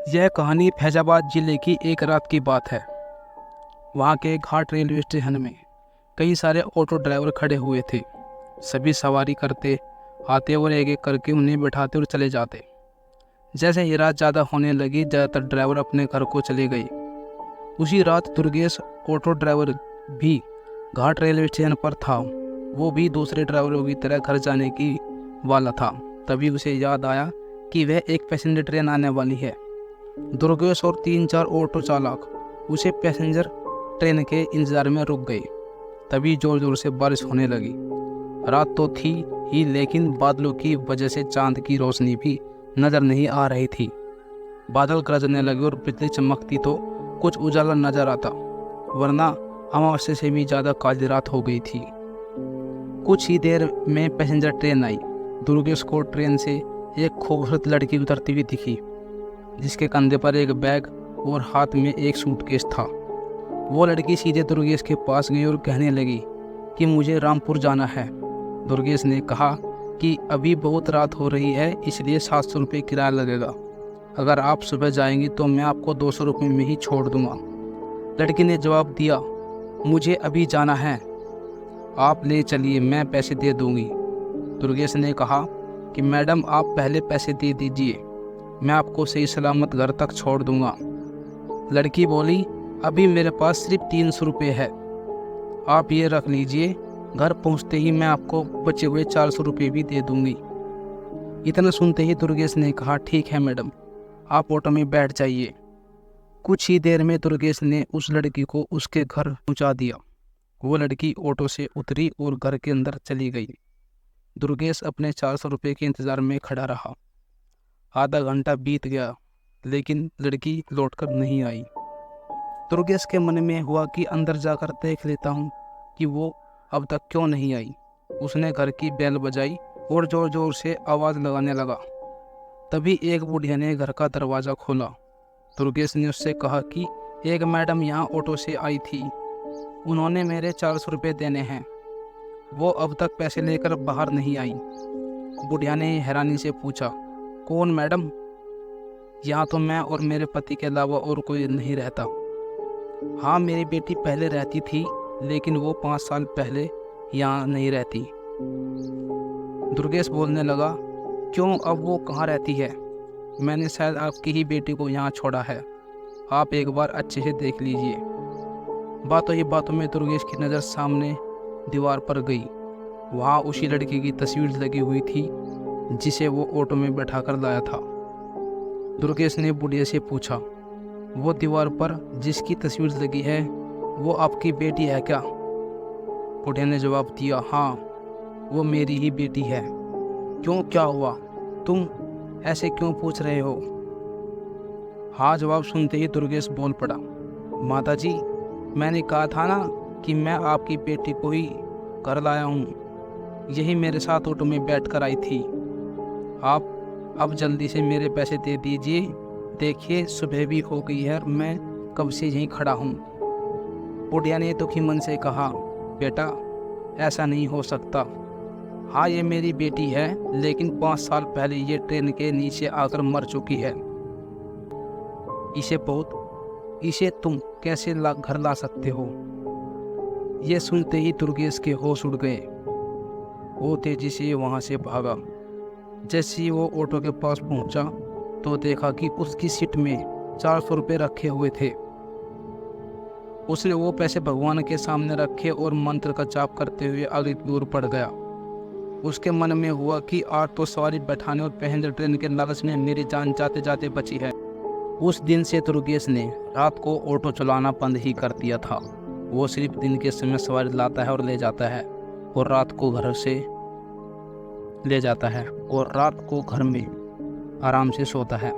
यह कहानी फैजाबाद जिले की एक रात की बात है। वहाँ के घाट रेलवे स्टेशन में कई सारे ऑटो ड्राइवर खड़े हुए थे। सभी सवारी करते आते और एक एक करके उन्हें बैठाते और चले जाते। जैसे ही रात ज़्यादा होने लगी, ज़्यादातर ड्राइवर अपने घर को चले गए। उसी रात दुर्गेश ऑटो ड्राइवर भी घाट रेलवे स्टेशन पर था। वो भी दूसरे ड्राइवरों की तरह घर जाने की वाला था। तभी उसे याद आया कि वह एक पैसेंजर ट्रेन आने वाली है। दुर्गेश और 3-4 ऑटो चालक उसे पैसेंजर ट्रेन के इंतजार में रुक गए। तभी जोर जोर से बारिश होने लगी। रात तो थी ही, लेकिन बादलों की वजह से चांद की रोशनी भी नजर नहीं आ रही थी। बादल गरजने लगे और बिजली चमकती तो कुछ उजाला नजर आता, वरना अमावस्या से भी ज़्यादा काली रात हो गई थी। कुछ ही देर में पैसेंजर ट्रेन आई। दुर्गेश को ट्रेन से एक खूबसूरत लड़की उतरती हुई दिखी, जिसके कंधे पर एक बैग और हाथ में एक सूटकेस था। वो लड़की सीधे दुर्गेश के पास गई और कहने लगी कि मुझे रामपुर जाना है। दुर्गेश ने कहा कि अभी बहुत रात हो रही है, इसलिए 700 रुपये किराया लगेगा। अगर आप सुबह जाएंगी तो मैं आपको 200 रुपये में ही छोड़ दूंगा। लड़की ने जवाब दिया, मुझे अभी जाना है, आप ले चलिए, मैं पैसे दे दूंगी। दुर्गेश ने कहा कि मैडम आप पहले पैसे दे दीजिए, मैं आपको सही सलामत घर तक छोड़ दूंगा। लड़की बोली, अभी मेरे पास सिर्फ 300 रुपये है, आप ये रख लीजिए, घर पहुंचते ही मैं आपको बचे हुए 400 रुपये भी दे दूंगी। इतना सुनते ही दुर्गेश ने कहा, ठीक है मैडम, आप ऑटो में बैठ जाइए। कुछ ही देर में दुर्गेश ने उस लड़की को उसके घर पहुंचा दिया। वो लड़की ऑटो से उतरी और घर के अंदर चली गई। दुर्गेश अपने 400 रुपये के इंतज़ार में खड़ा रहा। आधा घंटा बीत गया, लेकिन लड़की लौटकर नहीं आई। दुर्गेश के मन में हुआ कि अंदर जाकर देख लेता हूँ कि वो अब तक क्यों नहीं आई। उसने घर की बेल बजाई और ज़ोर ज़ोर से आवाज़ लगाने लगा। तभी एक बुढ़िया ने घर का दरवाज़ा खोला। दुर्गेश ने उससे कहा कि एक मैडम यहाँ ऑटो से आई थी, उन्होंने मेरे 400 रुपये देने हैं, वो अब तक पैसे लेकर बाहर नहीं आई। बुढ़िया ने हैरानी से पूछा, कौन मैडम? यहाँ तो मैं और मेरे पति के अलावा और कोई नहीं रहता। हाँ, मेरी बेटी पहले रहती थी, लेकिन वो 5 साल पहले यहाँ नहीं रहती। दुर्गेश बोलने लगा, क्यों, अब वो कहाँ रहती है? मैंने शायद आपकी ही बेटी को यहाँ छोड़ा है, आप एक बार अच्छे से देख लीजिए। बातों ही बातों में दुर्गेश की नज़र सामने दीवार पर गई। वहाँ उसी लड़की की तस्वीर लगी हुई थी जिसे वो ऑटो में बैठा कर लाया था। दुर्गेश ने बुढ़िया से पूछा, वो दीवार पर जिसकी तस्वीर लगी है वो आपकी बेटी है क्या? बुढ़िया ने जवाब दिया, हाँ, वो मेरी ही बेटी है। क्यों, क्या हुआ? तुम ऐसे क्यों पूछ रहे हो? हाँ जवाब सुनते ही दुर्गेश बोल पड़ा, माता जी, मैंने कहा था ना कि मैं आपकी बेटी को ही घर लाया हूँ, यही मेरे साथ ऑटो में बैठ कर आई थी। आप अब जल्दी से मेरे पैसे दे दीजिए, देखिए सुबह भी हो गई है और मैं कब से यहीं खड़ा हूँ। बुढ़िया ने दुखी मन से कहा, बेटा ऐसा नहीं हो सकता। हाँ, ये मेरी बेटी है, लेकिन 5 साल पहले ये ट्रेन के नीचे आकर मर चुकी है। इसे तुम कैसे घर ला सकते हो? ये सुनते ही दुर्गेश के होश उड़ गए। वो तेजी से वहाँ से भागा। जैसे ही वो ऑटो के पास पहुँचा तो देखा कि उसकी सीट में 400 रुपये रखे हुए थे। उसने वो पैसे भगवान के सामने रखे और मंत्र का जाप करते हुए आगे की ओर बढ़ गया। उसके मन में हुआ कि आज तो सवारी बैठाने और पैसेंजर ट्रेन के लालच में मेरी जान जाते जाते बची है। उस दिन से दुर्गेश ने रात को ऑटो चलाना बंद ही कर दिया था। वो सिर्फ दिन के समय सवारी लाता है और ले जाता है, और रात को घर से ले जाता है और रात को घर में आराम से सोता है।